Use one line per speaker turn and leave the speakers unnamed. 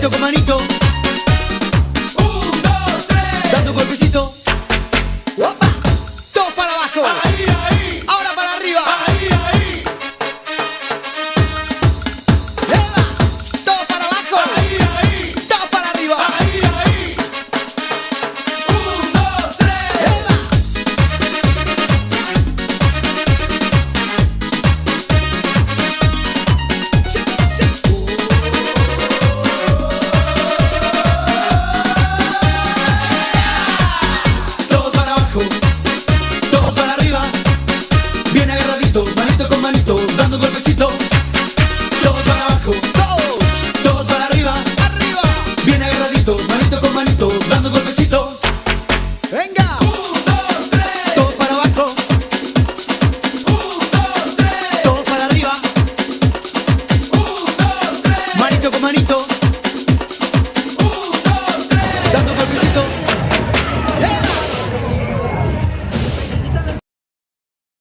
manito con manito.
Un, dos, tres.
Dando un golpecito. ¡Opa! Todos para abajo.
Ahí, ahí.
Ahora para arriba.
Ahí, ahí.
¡Eva! Todos para abajo.
Ahí, ahí.
Todos para arriba.
Ahí, ahí. Un, dos, tres.
¡Eva! Sí, sí. Todos para abajo. Todos para arriba. Bien agarraditos, manito con manito, dando un golpecito. Todos para abajo. Todos para arriba. Arriba. Bien agarraditos, manito con manito, dando un golpecito. Venga.